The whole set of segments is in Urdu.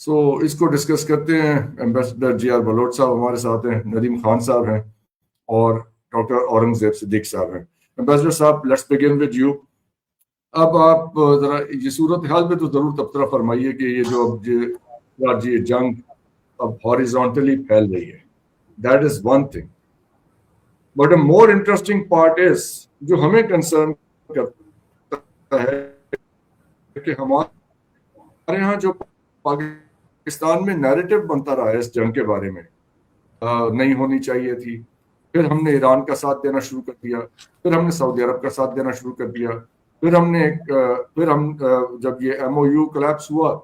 سو اس کو ڈسکس کرتے ہیں. ایمبیسڈر جی آر بلوچ صاحب ہمارے ساتھ ہیں, ندیم خان صاحب ہیں, اور ڈاکٹر اورنگزیب صدیق صاحب ہیں. ایمبیسڈر صاحب, لیٹس بگن ود یو. اب آپ ذرا یہ صورتحال پہ تو ضرور تبصرہ فرمائیے کہ یہ جو اب یہ جنگ اب ہاریزونٹلی پھیل رہی ہے. That is one thing, but a more interesting part is جو ہمیں کنسرن کرتا ہے کہ ہمارے یہاں جو پاکستان میں نیریٹو بنتا رہا ہے اس جنگ کے بارے میں, نہیں ہونی چاہیے تھی. پھر ہم نے ایران کا ساتھ دینا شروع کر دیا, پھر ہم نے سعودی عرب کا ساتھ دینا شروع کر دیا, پھر ہم جب یہ ایم او یو کلیپس ہوا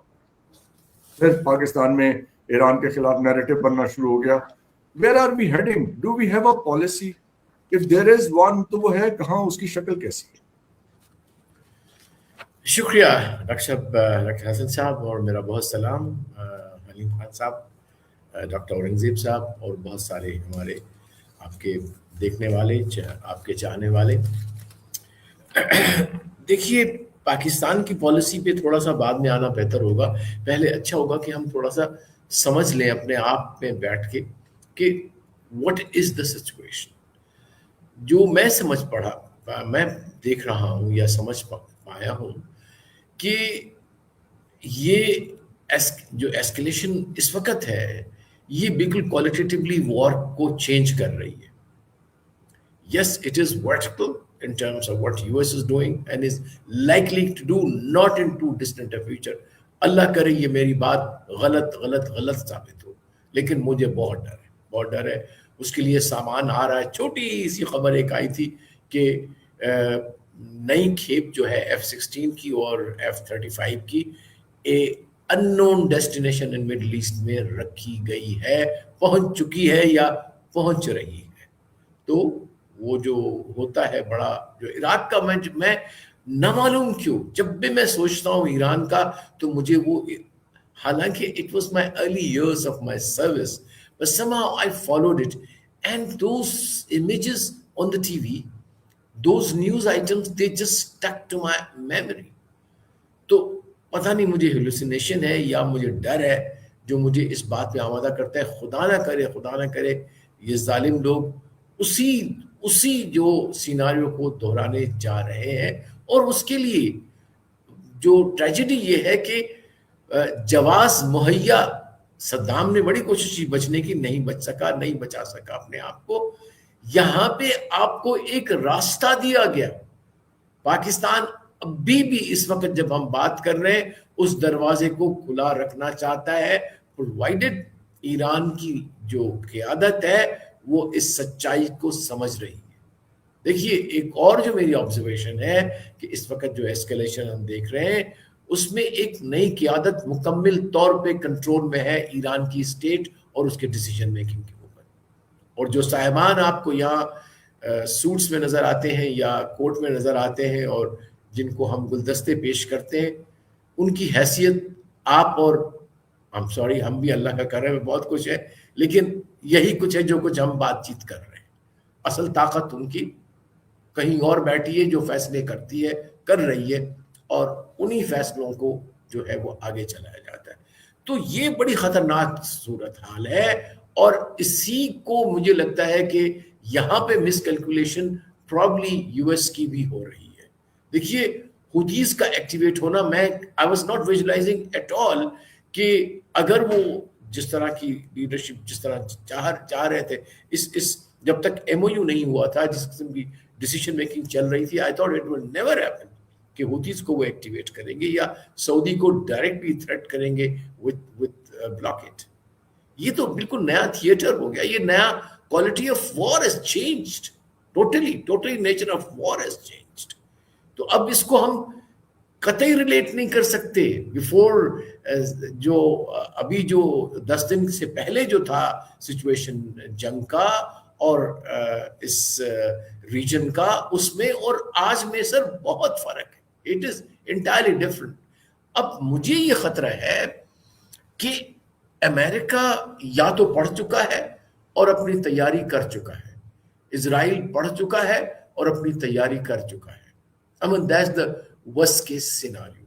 پھر پاکستان میں ایران کے خلاف نیریٹو بننا شروع ہو گیا. Where are we heading? Do we have a policy? If there is one تو وہ ہے کہاں, اس کی شکل کیسی ہے؟ شکریہ ڈاکٹر صاحب, ڈاکٹر حسن صاحب, اور میرا بہت سلام حلیم خان صاحب, ڈاکٹر اورنگزیب صاحب, اور بہت سارے ہمارے آپ کے دیکھنے والے, آپ کے چاہنے والے. دیکھیے, پاکستان کی پالیسی پہ تھوڑا سا بعد میں آنا بہتر ہوگا. پہلے اچھا ہوگا کہ ہم تھوڑا سا سمجھ لیں اپنے آپ میں بیٹھ کے کہ واٹ از دا سچویشن. جو میں سمجھ پڑھا, میں دیکھ رہا ہوں یا سمجھ پایا ہوں کہ یہ جو ایسکلیشن اس وقت ہے یہ بالکل کوالٹیٹیولی وار کو چینج کر رہی ہے. Yes, it is vertical in terms of what US is doing and is likely to do not in too distant a future. اللہ کرے یہ میری بات غلط ثابت ہو, لیکن مجھے بہت ڈر ہے. اس کے لیے سامان آ رہا ہے. چھوٹی سی خبر ایک آئی تھی کہ نئی کھیپ جو ہے F-16 کی اور F-35 کی unknown destination in Middle East میں رکھی گئی ہے, پہنچ چکی ہے یا پہنچ رہی ہے. تو وہ جو ہوتا ہے بڑا, جو عراق کا, میں نہ معلوم کیوں جب بھی میں سوچتا ہوں ایران کا تو مجھے وہ, حالانکہ it was my early years of my service, but somehow I followed it, and those images on the TV, those news items, they just stuck to my memory. تو پتہ نہیں مجھے ہیلوسینیشن ہے یا مجھے ڈر ہے جو مجھے اس بات پہ آمادہ کرتا ہے. خدا نہ کرے یہ ظالم لوگ اسی جو سیناریو کو دہرانے جا رہے ہیں. اور اس کے لیے جو ٹریجڈی یہ ہے کہ جواز مہیا, صدام نے بڑی کوشش کی بچنے کی, نہیں بچا سکا اپنے آپ کو. یہاں پہ آپ کو ایک راستہ دیا گیا. پاکستان ابھی بھی اس وقت جب ہم بات کر رہے ہیں اس دروازے کو کھلا رکھنا چاہتا ہے, پرووائڈڈ ایران کی جو قیادت ہے وہ اس سچائی کو سمجھ رہی ہے. دیکھیے, ایک اور جو میری آبزرویشن ہے کہ اس وقت جو ایسکلیشن ہم دیکھ رہے ہیں اس میں ایک نئی قیادت مکمل طور پہ کنٹرول میں ہے ایران کی اسٹیٹ اور اس کے ڈیسیجن میکنگ کے اوپر. اور جو صاحبان آپ کو یہاں سوٹس میں نظر آتے ہیں یا کوٹ میں نظر آتے ہیں اور جن کو ہم گلدستے پیش کرتے ہیں, ان کی حیثیت آپ اور ہم بھی اللہ کا کر رہے ہیں, بہت کچھ ہے, لیکن یہی کچھ ہے جو کچھ ہم بات چیت کر رہے ہیں. اصل طاقت ان کی کہیں اور بیٹھی ہے جو فیصلے کرتی ہے, کر رہی ہے, اور انہی فیصلوں کو جو ہے وہ آگے چلایا جاتا ہے. تو یہ بڑی خطرناک صورتحال ہے, اور اسی کو مجھے لگتا ہے کہ یہاں پہ مس کیلکولیشن پرابلی یو ایس کی بھی ہو رہی ہے. دیکھیے, حوثیز کا ایکٹیویٹ ہونا, میں I was not visualizing at all کہ اگر وہ جس طرح کی لیڈرشپ جس طرح چاہ رہے تھے, اس جب تک ایم او یو نہیں ہوا تھا, جس قسم کی ڈیسیشن میکنگ چل رہی تھی, I thought it will never happen کہ حوثیز کو وہ ایکٹیویٹ کریں گے یا سعودی کو ڈائریکٹلی تھریٹ کریں گے with blockade. یہ تو بالکل نیا تھیٹر ہو گیا. یہ نیا quality of war has changed. Totally nature of war has changed. تو اب اس کو ہم قطعی ریلیٹ نہیں کر سکتے. بیفور جو ابھی جو 10 دن سے پہلے جو تھا سچویشن جنگ کا اور اس ریجن کا, اس میں اور آج میں سر بہت فرق ہے. It is entirely different. اب مجھے یہ خطرہ ہے کہ امریکہ یا تو پڑھ چکا ہے اور اپنی تیاری کر چکا ہے, اسرائیل پڑھ چکا ہے اور اپنی تیاری کر چکا ہے. I mean, that's the worst case scenario.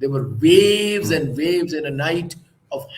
there were waves and waves in a night of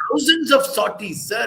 thousands of sorties sir,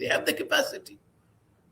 they have the capacity,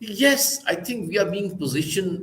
Yes, I think we are being positioned,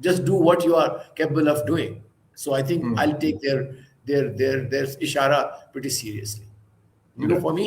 just do what you are capable of doing. So I think I'll take their ishara pretty seriously. You know, for me,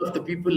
of the people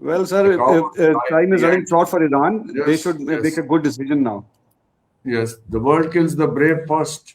Well, sir, if time is running short for Iran, they should make a good decision now. Yes, the world kills the brave first.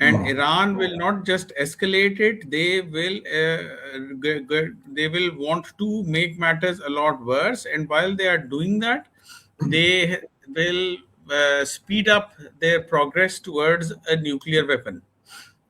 and Iran will not just escalate it, they will want to make matters a lot worse, and while they are doing that, they will speed up their progress towards a nuclear weapon.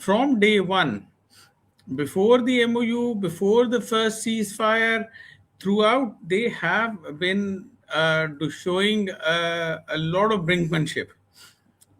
from day one, before the MOU, before the first ceasefire, throughout they have been showing a lot of brinkmanship.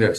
yes.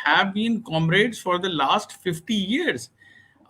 have been comrades for the last 50 years.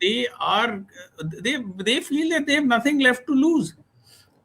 they feel that they have nothing left to lose.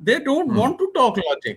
They don't want to talk logic.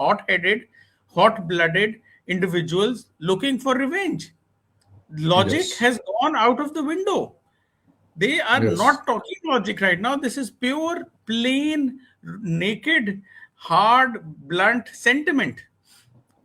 hot-headed, hot-blooded individuals looking for revenge. Logic has gone out of the window. They are not talking logic right now. This is pure, plain, naked, hard, blunt sentiment.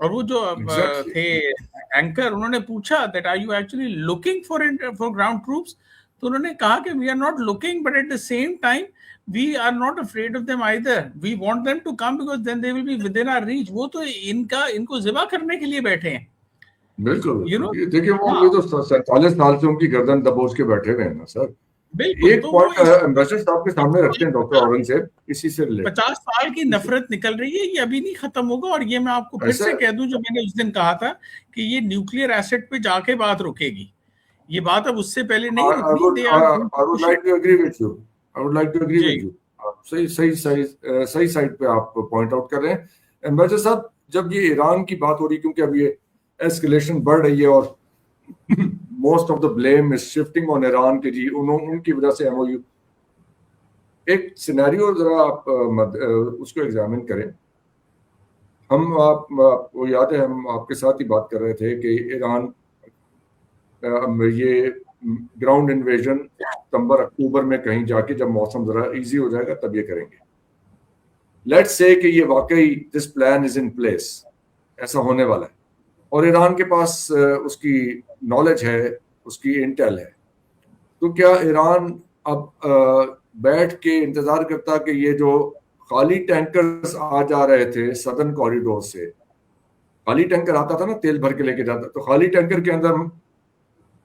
اور وہ جو Exactly. تھے اینکر, انہوں نے پوچھا that are you actually looking for ground troops, تو انہوں نے کہا کہ we are not looking, but at the same time we are not afraid of them either, we want them to come because then they will be within our reach. وہ تو ان کو ذبح کرنے کے لیے بیٹھے ہیں. بالکل. You know, دیکھیے وہ تو 47 سال سے ان کی گردن دبوچ کے بیٹھے ہوئے ہیں نا سر. ایک پوائنٹ ایمبیسڈر صاحب کے سامنے رکھتے ہیں ڈاکٹر اورنگزیب, اسی سے 50 سال کی نفرت نکل رہی ہے, یہ ابھی نہیں ختم ہوگا. اور یہ میں آپ کو پھر سے کہہ دوں جو میں نے اس دن کہا تھا کہ یہ نیوکلیئر ایسٹ پہ جا کے بات رکے گی, یہ بات اب اس سے پہلے نہیں رکنی. I would like to agree with you. صحیح سائڈ پہ آپ پوائنٹ آؤٹ کر رہے ہیں. ایمبیسڈر صاحب جب یہ ایران کی بات ہو رہی, کیونکہ اب یہ ایسکیلیشن بڑھ رہی ہے اور most of the blame is shifting on Iran کہ جی ان کی وجہ سے MOU, ایک سینیریو ذرا آپ اس کو ایگزامن کریں. ہم آپ کو یاد ہے ہم آپ کے ساتھ ہی بات کر رہے تھے کہ ایران یہ گراؤنڈ انویژن ستمبر اکتوبر میں کہیں جا کے جب موسم ذرا ایزی ہو جائے گا تب یہ کریں گے. لیٹس سے کہ یہ واقعی this plan is in place, ایسا ہونے والا ہے, اور ایران کے پاس اس کی نالج ہے, اس کی انٹیل ہے, تو کیا ایران اب بیٹھ کے انتظار کرتا کہ یہ جو خالی ٹینکرز آ جا رہے تھے سدرن کوریڈور سے, خالی ٹینکر آتا تھا نا تیل بھر کے لے کے جاتا, تو خالی ٹینکر کے اندر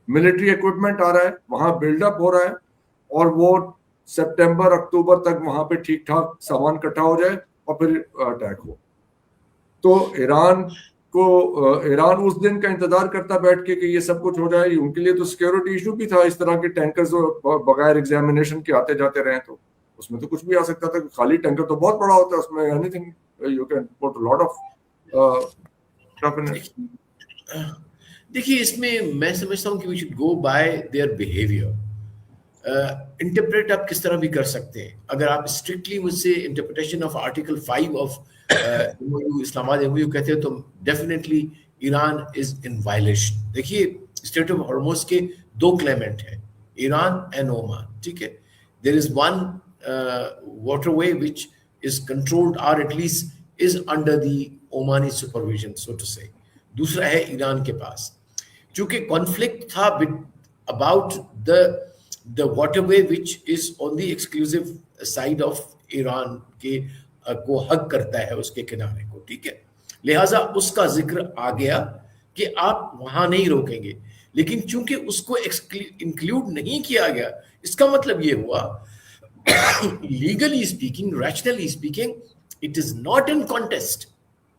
ملٹری ایکوپمنٹ آ رہا ہے, وہاں بلڈ اپ ہو رہا ہے, اور وہ سپٹمبر اکتوبر تک وہاں پہ ٹھیک ٹھاک سامان اکٹھا ہو جائے اور پھر اٹیک ہو. تو ایران اس دن کا انتظار کرتا بیٹھ کے کہ یہ سب کچھ ہو جائے. ان کے لیے تو سیکیورٹی ایشو بھی تھا, اس طرح کے ٹینکرز بغیر ایگزامینیشن کے آتے جاتے رہے, تو اس میں تو کچھ بھی آ سکتا تھا. خالی ٹینکر تو بہت بڑا ہوتا ہے, اس میں anything you can put lot of stuff in it. دیکھیے اس میں میں سمجھتا ہوں کہ we should go by their behaviour. Interpret آپ کس طرح بھی کر سکتے ہیں. اگر آپ اسٹرکٹلی مجھ سے interpretation of article 5 of Islamabad MOU کہتے ہیں تو definitely Iran is in violation. دیکھیے اسٹریٹ آف ہارموز کے 2 کلیمنٹ ہیں, ایران اینڈ اومان, ٹھیک ہے. There is one waterway which is controlled اور at least is under the Omani supervision so to say. دوسرا ہے ایران کے پاس, چونکہ کانفلکٹ تھا about the waterway which is on the exclusive side of Iran کے کو حق کرتا ہے اس کے کنارے کو, ٹھیک ہے. لہٰذا اس کا ذکر آ گیا کہ آپ وہاں نہیں روکیں گے, لیکن چونکہ اس کو انکلوڈ نہیں کیا گیا, اس کا مطلب یہ ہوا legally speaking, rationally speaking, it is not in contest.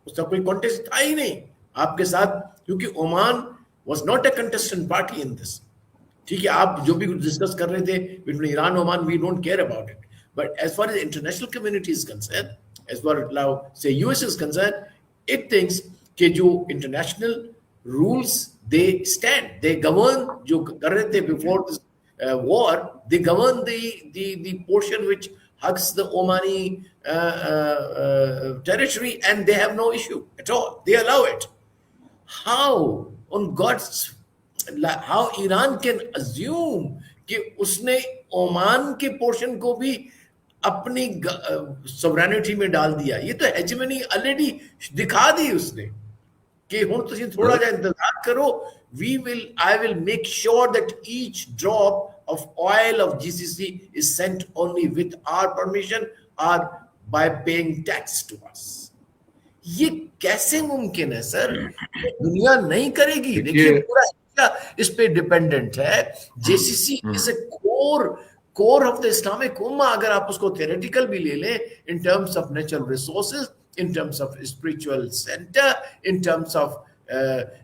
اس کا کوئی کانٹیسٹ تھا ہی نہیں آپ کے ساتھ, کیونکہ Oman was not a contestant party in this. ٹھیک ہے, آپ جو بھی ڈسکس کر رہے تھے بٹوین ایران اور Oman, we don't care about it. But as far as international community is concern, as far as US is concern, it thinks کہ جو international rules they stand, they govern, جو کر رہے تھے before this war, they govern the portion which hugs the Omani territory, and they have no issue at all. They allow it. How on God's how Iran can assume کہ اس نے اومان کے پورشن کو بھی اپنی سورینٹی میں ڈال دیا؟ یہ تو ہیجمنی آلریڈی دکھا دی اس نے کہ ہوں تسی تھوڑا جا انتظار کرو, I will make sure that each drop of oil of GCC is sent only with our permission or by paying tax to us. یہ کیسے ممکن ہے سر؟ دنیا نہیں کرے گی. دیکھیے پورا اس پہ ڈیپینڈنٹ ہے. JCC is a core of the Islamic Ummah. اگر آپ اس کو theoretical بھی لے لیں, in terms of natural resources, in terms of spiritual center, in terms of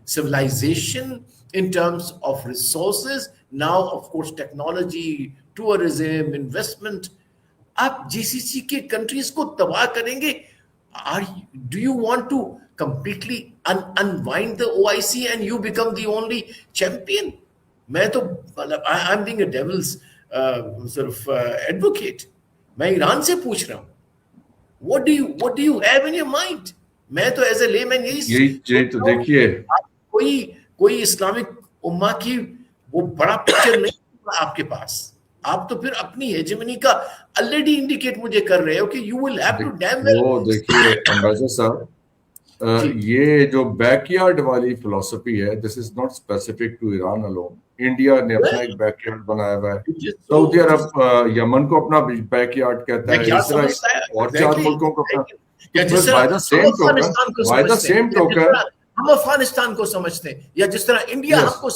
civilization, in terms of resources, now of course technology, tourism, investment. آپ GCC کے کنٹریز کو تباہ کریں گے. Do you want to completely unwind the OIC and you become the only champion? میں تو I'm being a devil's sort of advocate. میں ایران سے پوچھ رہا ہوں, what do you have in your mind? میں تو ایز اے لیمین یہی تو دیکھیے کوئی اسلامک امہ کی وہ بڑا پکچر نہیں آپ کے پاس. آپ تو پھر اپنی ہیجمنی کا آلریڈی انڈیکیٹ مجھے کر رہے ہو کہ you will have to damn well. وہ دیکھیے امبیسڈر صاحب, یہ جو بیک یارڈ والی فلسفی ہے, this is not specific to Iran alone. India نے اپنا ایک بیک یارڈ بنایا ہوا ہے, سعودی عرب یمن کو اپنا بیک یارڈ کہتا ہے, اسرائیل اور 4 ملکوں کو اپنا. ہم افغانستان کو سمجھتے ہیں, یا جس طرح انڈیا ہم کو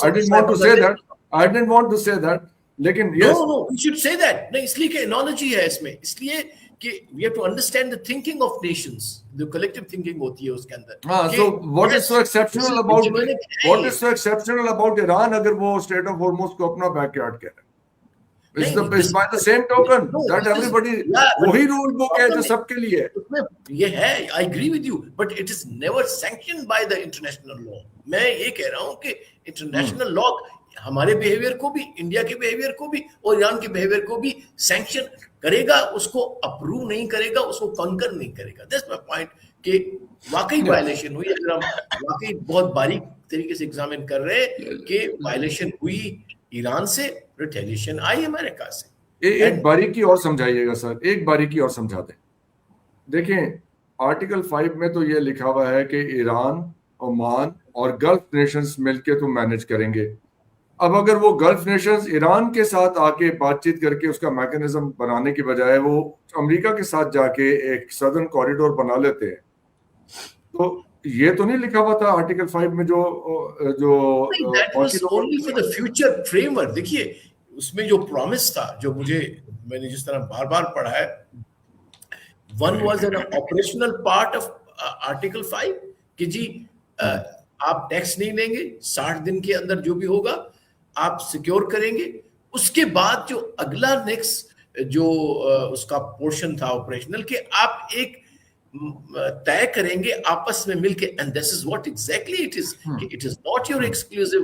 I didn't want to say that, لیکن yes, no, we should say that. نہیں, اس لیے کہ analogy ہے اس میں, اس لیے کہ we have to understand the thinking of nations, the collective thinking ہوتی ہے اس کے اندر. so what is so exceptional about Iran اگر وہ Strait of Hormuz کو اپنا بیک یارڈ کہہ رہے ہیں؟ It's by the same token that everybody, وہی رول بک ہے جو سب کے لیے. یہ ہے, I agree with you, but it is never sanctioned by the international law. میں یہ کہہ رہا ہوں کہ international law ہمارے بیہیویئر کو بھی, انڈیا کے بیہیویئر کو بھی اور ایران کے بیہیویئر کو بھی سینکشن کرے گا, اس کو اپروو نہیں کرے گا, اس کو کنکر نہیں کرے گا. دیٹس مائی پوائنٹ کہ واقعی وائلیشن ہوئی. اگر ہم واقعی بہت باریک طریقے سے ایگزامن کر رہے ہیں کہ وائلیشن ہوئی ایران سے, ریٹیلیشن آئی امریکہ سے. ایک باریکی اور سمجھائیے گا سر, ایک باریکی اور سمجھا دیں. دیکھیں آرٹیکل 5 میں تو یہ لکھا ہوا ہے کہ ایران, عمان اور گلف نیشنز مل کے تو مینج کریں گے. اب اگر وہ گلف نیشنز ایران کے ساتھ آ کے بات چیت کر کے اس کا میکنزم بنانے کی بجائے وہ امریکہ کے ساتھ جا کے ایک سدرن کوریڈور بنا لیتے ہیں, تو یہ تو نہیں لکھا ہوا تھا آرٹیکل 5 میں جو فیوچر فریم ورک. دیکھیے اس میں جو پرومس تھا, جو میں نے جس طرح بار بار پڑھا ہے, one was an operational part of article 5 کہ جی آپ ٹیکس نہیں لیں گے, 60 دن کے اندر جو بھی ہوگا آپ سیکیور کریں گے. اس کے بعد جو اگلا نیکسٹ جو اس کا پورشن تھا آپریشنل, کہ آپ ایک طے کریں گے آپس میں مل کے, and this is what exactly it is, کہ it is not your exclusive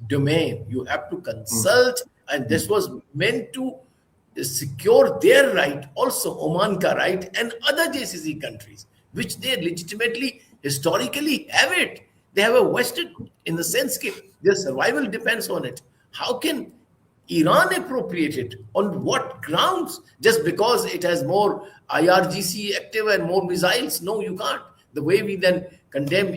domain, you have to consult, and this was meant to secure their right, also Oman ka right and other GCC countries which they legitimately historically have it. They have a vested in the sense that their survival depends on it. How can Iran appropriate it? On what grounds? Just because it has more IRGC active and more missiles? No, you can't. The way we then condemn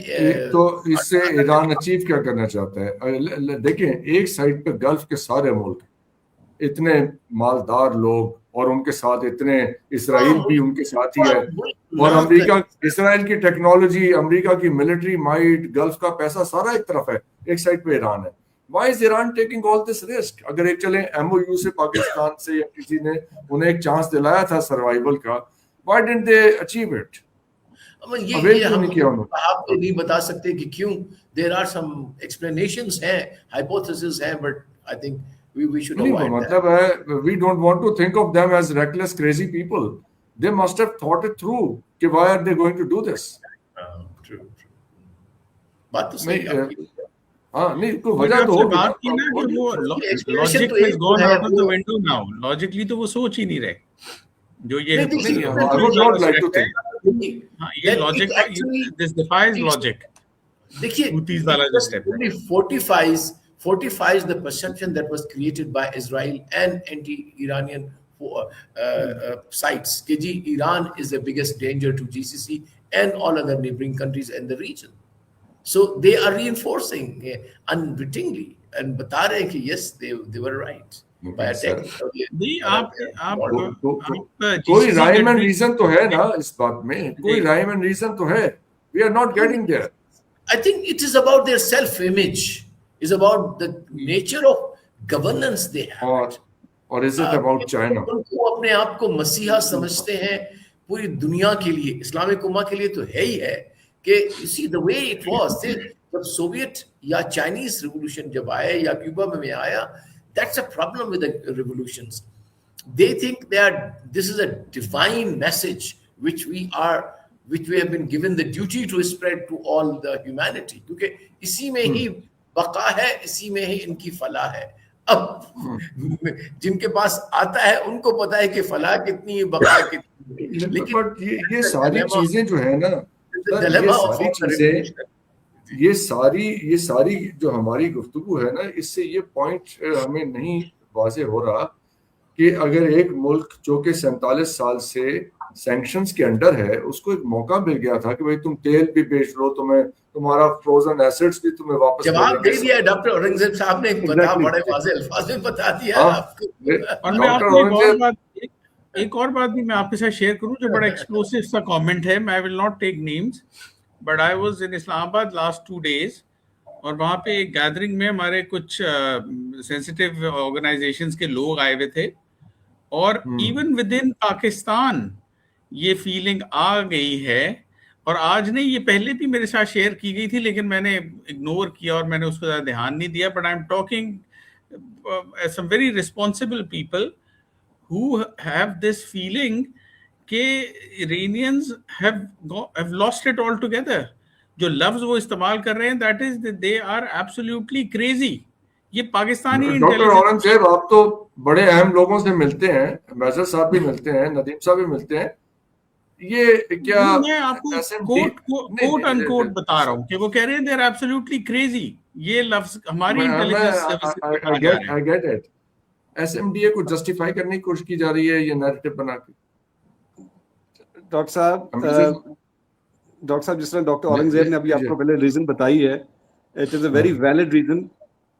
تو اس سے ایران اچیو کیا کرنا چاہتا ہے؟ دیکھیں ایک سائڈ پہ گلف کے سارے ملک اتنے مالدار لوگ, اور ان کے ساتھ اتنے, اسرائیل بھی ان کے ساتھ ہی ہے, اور امریکہ, اسرائیل کی ٹیکنالوجی, امریکہ کی ملٹری مائٹ, گلف کا پیسہ سارا ایک طرف ہے, ایک سائڈ پہ ایران ہے. Why is Iran taking all this risk? اگر ایک چلیں MOU سے پاکستان سے یا کسی نے انہیں ایک چانس دلایا تھا سروائیول کا, why didn't they achieve it? یہ ہم آپ نہیں بتا سکتے کہ کیوں. There are some explanations ہیں, hypotheses ہیں, but I think we should avoid that. مطلب ہے we don't want to think of them as reckless crazy people. They must have thought it through کہ why are they going to do this. True. بات تو صحیح ہے. ہاں نہیں کوئی وجہ تو ہوگی. بات کی نا کہ وہ logic has gone out of the window now. Logically تو وہ سوچ ہی نہیں رہے جو یہ I would not like to think. یہ لاجک, this defies logic. دیکھیے fortifies the perception that was created by Israel and anti-Iranian sites. کہ جی Iran is the biggest danger to GCC and all other neighboring countries in the region. So they are reinforcing unwittingly and بتا رہے ہیں کہ yes they were right by attacking. کوئی rhyme and reason تو ہے نا اس بات میں, کوئی rhyme and reason تو ہے. We are not getting there. I think it is about their self-image. Is about the nature of governance they have. Or is it about China? وہ اپنے آپ کو مسیحا سمجھتے ہیں پوری دنیا کے لیے, اسلامک امہ کے لیے تو ہے ہی ہے کہ you see the way it was. جب سوویت یا چائنیز ریولوشن جب آئے یا کیوبا میں آیا, that's a problem with the revolutions. They think this is a divine message which we have been given the duty to spread to all the humanity. کیونکہ اسی میں ہی بقا ہے, اسی میں ہی ان کی فلاح ہے. اب جن کے پاس آتا ہے ان کو پتا ہے کہ فلاح کتنی ہے, بقا کتنی. لیکن یہ ساری چیزیں جو ہے نا, یہ ساری جو ہماری گفتگو ہے نا, اس سے یہ پوائنٹ ہمیں نہیں واضح ہو رہا کہ اگر ایک ملک جو کہ 47 سال سے سینکشنز کے انڈر ہے اس کو ایک موقع مل گیا تھا کہ بھائی تم تیل بھی بیچ لو, تمہارا فروزن ایسٹس بھی تمہیں واپس جواب دے دیا ڈاکٹر اورنگزیب صاحب نے, بتا بڑے واضح الفاظ میں بتا دیا آپ کو. اور میں آپ کو ایک اور بات بھی میں آپ کے ساتھ شیئر کروں جو بڑا ایکسپلوسیو سا کامنٹ ہے. میں will not take names but I was in Islamabad last 2 days اور وہاں پہ ایک گیدرنگ میں ہمارے کچھ سینسیٹیو آرگنائزیشنز کے لوگ آئے ہوئے تھے اور ایون ود ان پاکستان یہ فیلنگ آ گئی ہے. اور آج نہیں, یہ پہلے بھی میرے ساتھ شیئر کی گئی تھی لیکن میں نے اگنور کیا اور میں نے اس کو زیادہ دھیان نہیں دیا. But I am talking some very responsible people who have this feeling کہ Iranians have lost it altogether. جو لفظ وہ استعمال کر رہے ہیں that is that they are absolutely crazy. یہ پاکستانی ڈاکٹر اورنگزیب آپ تو بڑے اہم لوگوں سے ملتے ہیں, امبیسڈر صاحب بھی ملتے ہیں, ندیم صاحب بھی ملتے ہیں. یہ کیا میں آپ کو کوٹ ان کوٹ بتا رہا ہوں کہ وہ کہہ رہے ہیں they are absolutely crazy. یہ لفظ ہماری intelligence S M D A کو جسٹیفائی کرنے کی کوشش کی جا رہی ہے یہ نیریٹو بنا کے. ڈاکٹر صاحب جس طرح ڈاکٹر اورنگزیب نے ابھی آپ کو پہلے ریزن بتائی ہے, it is a very valid reason.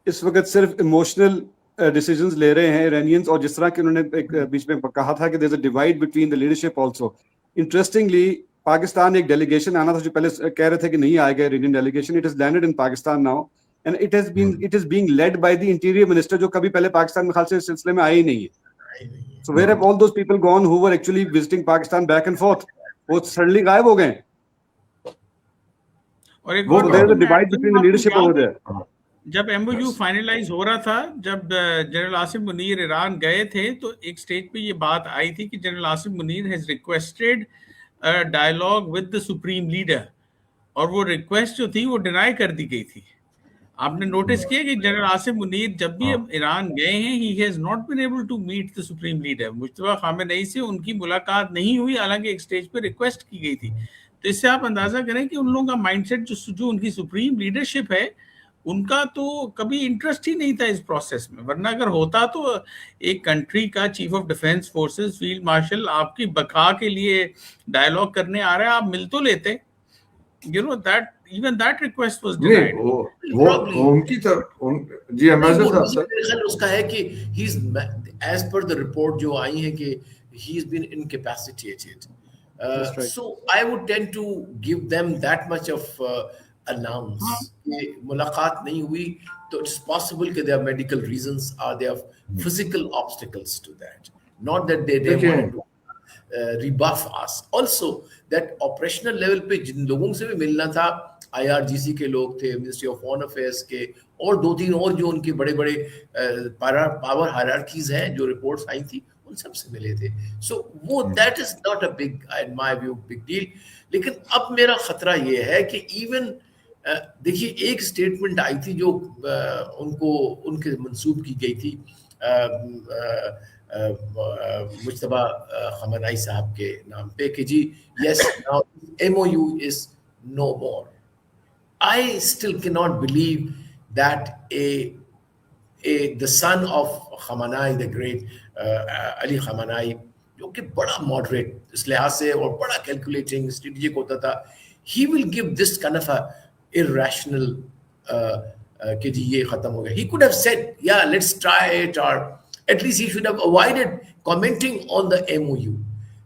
اس وقت صرف ایموشنل ڈیسیجنز لے رہے ہیں ایرانیئنز, اور جس طرح کہ انہوں نے ایک بیچ میں کہا تھا کہ there is a divide between the leadership also. Interestingly Pakistan ایک ڈیلیگیشن آنا تھا جو پہلے کہہ رہے تھے کہ نہیں آئے گا Indian delegation. It is landed in Pakistan now and it is being led by the interior minister جو کبھی پہلے پاکستان میں خاص سے سلسلے میں آئے ہی نہیں ہے. So where have all those people gone who were actually visiting Pakistan back and forth? وہ suddenly غائب ہو گئے. اور ایک اور there is a divide between the leadership over there. جب MOU فائنلائز ہو رہا تھا, جب جنرل عاصم منیر ایران گئے تھے تو ایک سٹیج پہ یہ بات آئی تھی کہ general Asim Munir has requested a dialogue with the supreme leader اور وہ ریکویسٹ جو تھی وہ ڈینائی کر دی گئی تھی. آپ نے نوٹس کیا کہ جنرل عاصم منیر جب بھی ایران گئے ہیں he has not been able to meet the supreme leader. Mujtaba خامنئی سے ان کی ملاقات نہیں ہوئی حالانکہ ایک سٹیج پہ ریکویسٹ کی گئی تھی. تو اس سے آپ اندازہ کریں کہ ان لوگوں کا مائنڈ سیٹ جو ان کی سپریم لیڈرشپ ہے ان کا تو کبھی انٹرسٹ ہی نہیں تھا اس پروسیس میں. ورنہ اگر ہوتا تو ایک کنٹری کا chief of defence forces field marshal آپ کی بقا کے لیے ڈائلاگ کرنے آ رہا ہے, آپ مل تو لیتے. You know that even that request was denied. وہ ان کی طرف جی امبیسڈر صاحب میرے خیال اس کا ہے کہ he is as per the report جو آئی ہے کہ he has been incapacitated. So I would tend to give them that much of allowance. کہ ملاقات نہیں ہوئی تو it's possible کہ there are medical reasons or there are physical obstacles to that. Not that they want to rebuff us. Also that operational level پہ جن لوگوں سے بھی ملنا تھا, IRGC کے لوگ تھے, منسٹری آف فارن افیئرس کے, اور 2-3 اور جو ان کے بڑے بڑے پاور ہائرارکیز ہیں جو رپورٹس آئی تھی ان سب سے ملے تھے. سو وہ that is not a big in my view big deal. لیکن اب میرا خطرہ یہ ہے کہ ایون دیکھیے ایک اسٹیٹمنٹ آئی تھی جو ان کے منسوب کی گئی تھی مجتبیٰ خامنئی صاحب کے نام پہ کہ جی yes now MOU is no more. I still cannot believe that the son of Khamenei, the great Ali Khamenei, جو کہ بڑا moderate اس لحاظ سے اور بڑا calculating strategic ہوتا تھا, he will give this kind of a irrational کہ جی یہ ختم ہو گیا. He could have said yeah let's try it, or at least he should have avoided commenting on the MOU.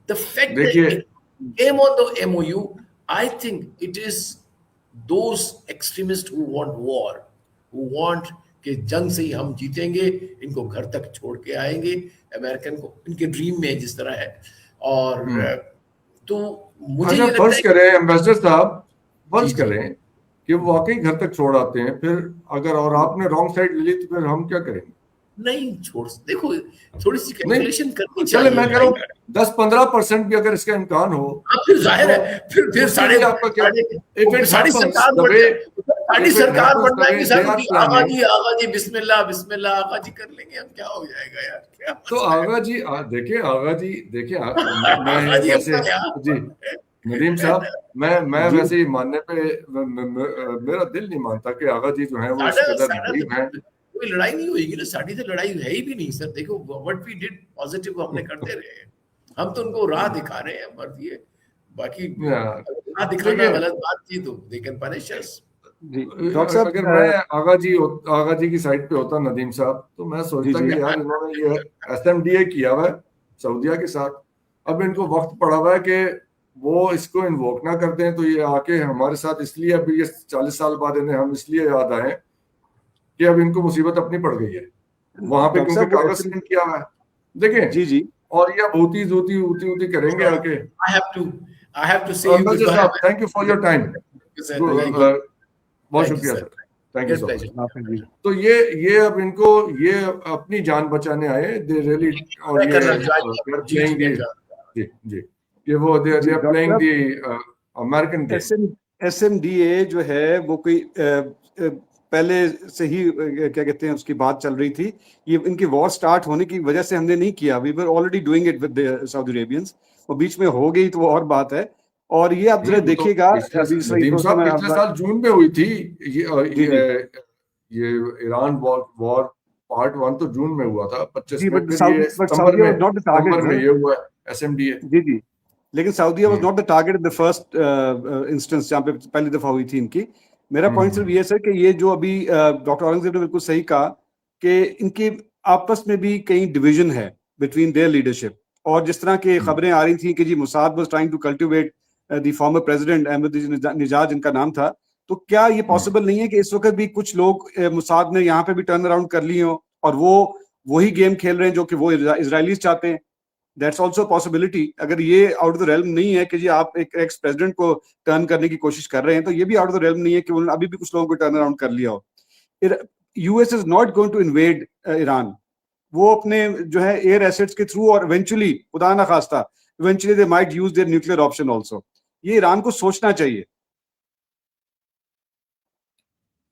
The fact that it came on the MOU, I think it is those extremists who want war, who want کہ جنگ سے ہی ہم جیتیں گے, ان کو گھر تک چھوڑ کے آئیں گے امریکن کو, ان کے ڈریم میں جس طرح ہے. اور تو مجھے فرض کریں امبیسڈر صاحب, فرض کریں کہ وہ واقعی گھر تک چھوڑ آتے ہیں, پھر اگر اور آپ نے رانگ سائڈ لے لی تو پھر ہم کیا کریں گے؟ نہیں چھوڑ, دیکھو تھوڑی سی کیلکولیشن کرنی چلے چاہیے. میں کہہ رہا ہوں 10-15% بھی اگر اس کا امکان ہو پھر ظاہر ہے پھر ساڑھے ساری سرکار بن جائے گی. آغا جی بسم اللہ آغا جی کر لیں گے ہم, کیا ہو جائے گا یار. تو آغا جی دیکھیں میں ویسے جی ندیم صاحب میں ویسے ہی ماننے پہ میرا دل نہیں مانتا کہ آغا جی جو ہیں وہ اس قدر غریب ہیں. کوئی لڑائی نہیں ہوئے گی نا, ساڑی تو لڑائی ہے ہی بھی نہیں سر. دیکھو what we did positive ہم نے کرتے رہے ہیں, ہم تو ان کو راہ دکھا رہے ہیں بس یہ, باقی راہ دکھانا غلط بات تھی تو they can punish us. Doctor صاحب اگر میں آغا جی کی سائڈ پہ ہوتا ندیم صاحب, تو میں سوچتا کہ یار انہوں نے یہ SMDA کیا ہوا ہے سعودیہ کے ساتھ, اب ان کو وقت پڑا ہوا ہے کہ وہ اس کو انووک نہ کرتے ہیں, تو یہ آ کے ہمارے ساتھ اس لیے ابھی یہ 40 سال بعد انہیں ہم اس لیے یاد آئے کہ اب ان کو مصیبت اپنی پڑ گئی ہے وہاں پہ, کیونکہ کاغذ سائن کیا ہوا ہے دیکھیں جی جی, اور یہ ہوتی کریں گے آ کے. I have to say thank you for your time. بہت شکریہ سر, تھینک یو سو مچ. تو یہ اب ان کو یہ اپنی جان بچانے آئے دے ریئلی, اور یہ جی کہ وہ they are playing the American game. SMDA جو ہے وہ کوئی پہلے سے ہی کیا کہتے ہیں اس کی بات چل رہی تھی, یہ ان کی وار سٹارٹ ہونے کی وجہ سے ہم نے نہیں کیا, we were already doing it with Saudi Arabians, وہ بیچ میں ہو گئی تو وہ اور بات ہے. اور یہ آپ ذرا دیکھیے گا پچھلے سال جون میں ہوئی تھی یہ ایران وار پارٹ 1 تو جون میں ہوا تھا, 25 میں یہ ہوا SMDA. جی جی, لیکن سعودیہ was not the target in the first instance جہاں پہ پہلی دفعہ ہوئی تھی ان کی. میرا پوائنٹ صرف یہ سر کہ یہ جو ابھی ڈاکٹر اورنگزیب نے بالکل صحیح کہا کہ ان کے آپس میں بھی کئی ڈویژن ہے بٹوین دیئر لیڈرشپ, اور جس طرح کی خبریں آ رہی تھیں کہ جی Mossad was trying to cultivate the former president Ahmadinejad جن کا نام تھا, تو کیا یہ پاسبل نہیں ہے کہ اس وقت بھی کچھ لوگ موساد نے یہاں پہ بھی ٹرن اراؤنڈ کر لیے ہوں اور وہ وہی گیم کھیل رہے ہیں جو کہ وہ اسرائیلیز چاہتے ہیں؟ That's also possibility. اگر یہ آؤٹ آف دا ریلم نہیں ہے کہ جی آپ ایک ایکس پریزیڈنٹ کو ٹرن کرنے کی کوشش کر رہے ہیں, تو یہ بھی آؤٹ آف دا ریلم نہیں ہے کہ انہوں نے ابھی بھی کچھ لوگوں کو ٹرن اراؤنڈ کر لیا ہو. US is not going to invade Iran, وہ اپنے جو ہے ایئر ایسٹس کے تھرو, اور ایونچولی خدا نہ خواستہ eventually they might use their nuclear option also. یہ ایران کو سوچنا چاہیے.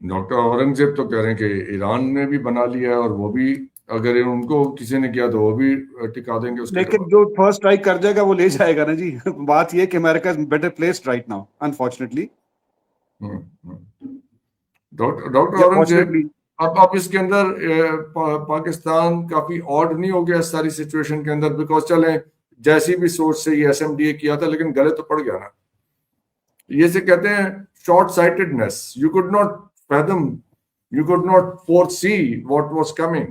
ڈاکٹر اورنگزیب تو کہہ رہے ہیں کہ ایران نے بھی بنا لیا ہے, اور وہ بھی اگر ان کو کسی نے کیا تو وہ بھی ٹکا دیں گے. لیکن جو فرسٹ اسٹرائک کر جائے گا وہ لے جائے گا نا جی. بات یہ کہ امریکہ is better placed right now unfortunately. Doctor Aurangzeb, اب اس کے اندر پاکستان کافی آڈ نہیں ہو گیا اس ساری سچویشن کے اندر, بیکاز چلیں جیسی بھی سوچ سے یہ SMDA کیا تھا لیکن گلے تو پڑ گیا نا. یہ سے کہتے ہیں short sightedness, you could not fathom, you could not foresee what was coming.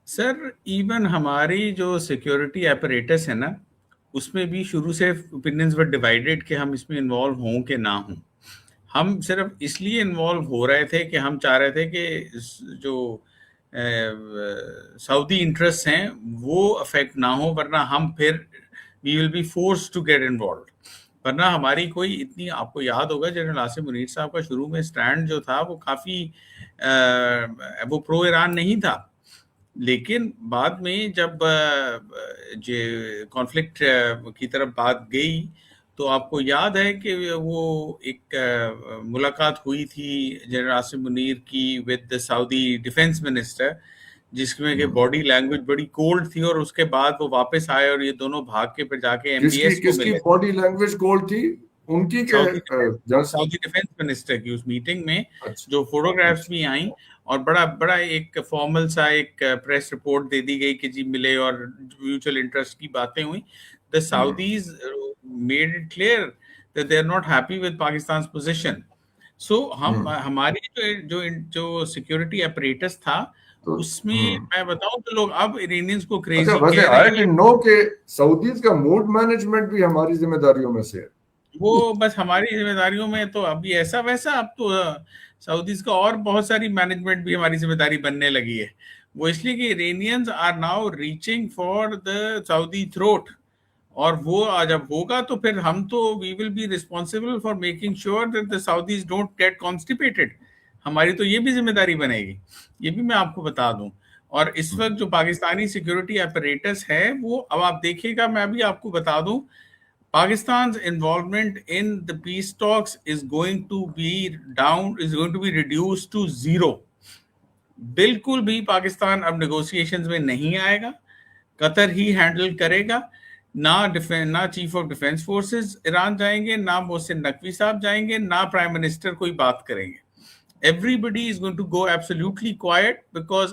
Sir even ہماری جو سیکیورٹی ایپریٹس ہے نا, اس میں بھی شروع سے اوپینینز ور ڈیوائیڈڈ کہ ہم اس میں انوالو ہوں کہ نہ ہوں. ہم صرف اس لیے انوالو ہو رہے تھے کہ ہم چاہ رہے تھے کہ جو سعودی انٹرسٹ ہیں وہ افیکٹ نہ ہو, ورنہ ہم پھر we will be force to get involved. ورنہ ہماری کوئی اتنی, آپ کو یاد ہوگا جنرل عاصم منیر صاحب کا شروع میں اسٹینڈ جو تھا وہ کافی وہ پرو ایران نہیں تھا, لیکن بعد میں جب کانفلکٹ کی طرف بات گئی تو آپ کو یاد ہے کہ وہ ایک ملاقات ہوئی تھی جنرل عاصم منیر کی ود سعودی ڈیفینس منسٹر, جس میں کہ باڈی لینگویج بڑی کولڈ تھی, اور اس کے بعد وہ واپس آئے اور یہ دونوں بھاگ کے پھر جا کے MBS کو ملے. باڈی لینگویج کولڈ تھی ان کی, سعودی ڈیفینس منسٹر کی اس میٹنگ میں جو فوٹوگرافس بھی آئیں, اور بڑا ایک فارمل سا ایک پریس رپورٹ دے دی گئی کہ جی ملے اور میوچل انٹرسٹ کی باتیں ہوئیں. The Saudis made it clear that they are not happy with Pakistan's position. So ہماری جو سیکیورٹی اپریٹس تھا اس میں میں بتاؤں تو لوگ اب ایرینینز کو کریزی کہہ رہے ہیں. نو کہ سعودیز کا موڈ مینجمنٹ بھی ہماری ذمہ داریوں میں سے ہے. وہ بس ہماری ذمہ داریوں میں تو ابھی ایسا ویسا, اب تو سعودیز کا اور بہت ساری مینجمنٹ بھی ہماری ذمہ داری بننے لگی ہے. وہ اس لیے کہ Iranians are now reaching for the Saudi throat, اور وہ جب ہوگا تو پھر ہم تو we will be responsible for making sure that the Saudis don't get constipated. ہماری تو یہ بھی ذمہ داری بنے گی, یہ بھی میں آپ کو بتا دوں. اور اس وقت جو پاکستانی سیکیورٹی اپریٹس ہے وہ اب آپ دیکھیے گا, میں ابھی آپ کو بتا دوں, Pakistan's involvement in the peace talks is going to be reduced to zero. بالکل بھی پاکستان اب نیگوسیشنز میں نہیں آئے گا, قطر ہی ہینڈل کرے گا. نہ chief of defence forces Iran جائیں گے, نہ محسن نقوی صاحب جائیں گے, نہ پرائم منسٹر کوئی بات کریں گے. everybody is going to go absolutely quiet, because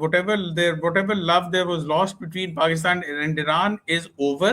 whatever love there was lost between Pakistan and Iran is over,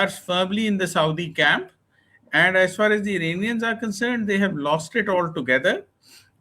are firmly in the Saudi camp, and as far as the Iranians are concerned, they have lost it altogether,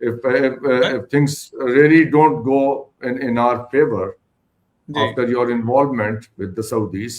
If things really don't go in our favor after your involvement with the Saudis,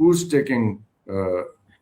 Who's taking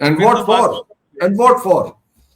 And what for?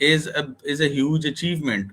is a huge achievement.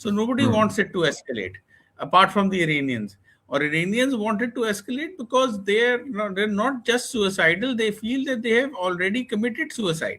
So nobody wants it to escalate, apart from the Iranians. Or Iranians want it to escalate because they're not just suicidal. They feel that they have already committed suicide.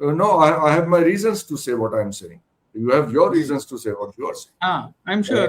No, I have my reasons to say what I'm saying. You have your reasons to say what you are saying. I'm sure.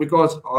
because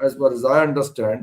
as far as I understand,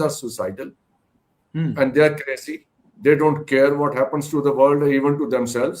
are suicidal and they are crazy. They don't care what happens to the world or even to themselves,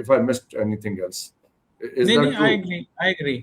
if I missed anything else, is that true? I agree.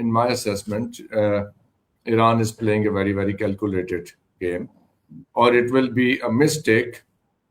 in my assessment, Iran is playing a very, very calculated game, or it will be a mistake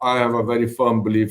I have a very firm belief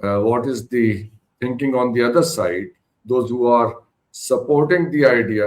what is the thinking on the other side, those who are supporting the idea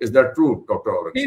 Is that true, Dr. Aurangzeb?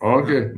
Okay,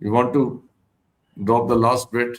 you want to drop the last bit?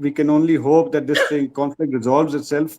we can only hope that this conflict resolves itself।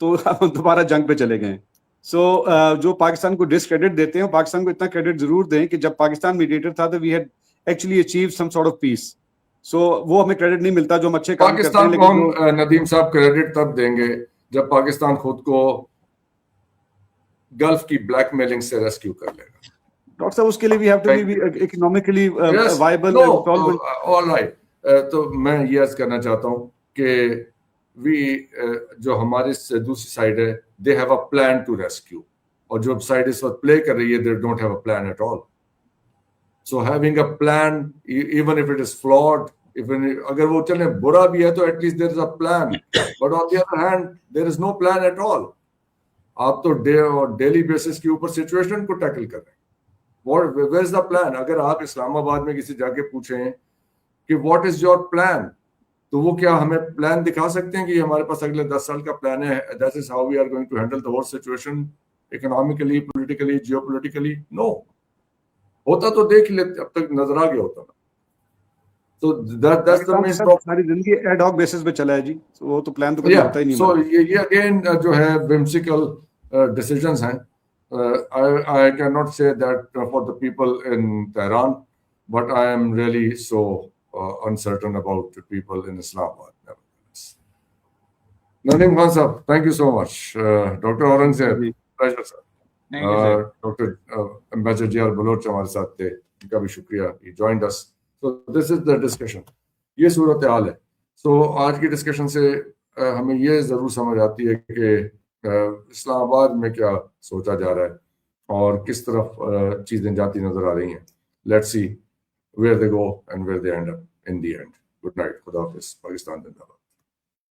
تو ہم دوبارہ جنگ پہ چلے گئے. سو جو پاکستان کو ڈسکریڈٹ دیتے ہیں پاکستان کو اتنا کریڈٹ ضرور دیں کہ جب پاکستان میڈیٹر تھا تو we had actually achieve some sort of peace. So وہ ہمیں کریڈٹ نہیں ملتا جو ہم اچھے کام کرتے ہیں. پاکستان کو لیکن ہم ندیم صاحب کریڈٹ تب دیں گے جب پاکستان خود کو گلف کی بلیک میلنگ سے ریسکیو کر لے گا. ڈاکٹر صاحب اس کے لیے we have to be economically viable. تو میں یہ عرض کرنا چاہتا ہوں کہ جو ہماری دوسری سائڈ ہے they have a plan to rescue, اور جو سائڈ اس وقت پلے کر رہی ہے they don't have a plan at all. So having a plan even if it is flawed, اگر وہ چلے برا بھی ہے تو at least there is a plan, but on the other hand there is no plan at all. آپ تو ڈیلی بیسس کے اوپر سچویشن کو ٹیکل کر رہے ہیں. Where is the plan? اگر آپ اسلام آباد میں کسی جا کے پوچھیں کہ واٹ از یور پلان, تو وہ کیا ہمیں پلان دکھا سکتے ہیں کہ ہمارے پاس اگلے 10 سال کا پلان ہے, that is how we are going to handle the whole situation economically, politically, geopolitically? No. ہوتا تو دیکھ لیتے, اب تک نظر آ گیا ہوتا نا. تو ساری زندگی ایڈ ہاک بیسس پہ چلا ہے جی, وہ تو پلان تو کبھی ہوتا ہی نہیں. سو یہ اگین جو ہے whimsical decisions ہیں. I cannot say that for the people in Tehran, but I am really so uncertain about the people in Islamabad. Nadeem Khan sahab, thank you so much. Dr. Aurangzeb, pleasure sir. Dr. Ambassador J.R. Baloch ہمارے ساتھ تھے, ان کا بھی شکریہ, he joined us. So this is the discussion. یہ صورتحال ہے. So آج کی ڈسکشن سے ہمیں یہ ضرور سمجھ آتی ہے کہ اسلام آباد میں کیا سوچا جا رہا ہے اور کس طرف چیزیں جاتی نظر آ رہی ہیں. Let's see where they go and where they and up in the end. Good night, خدا حافظ. پاکستان زندہ باد.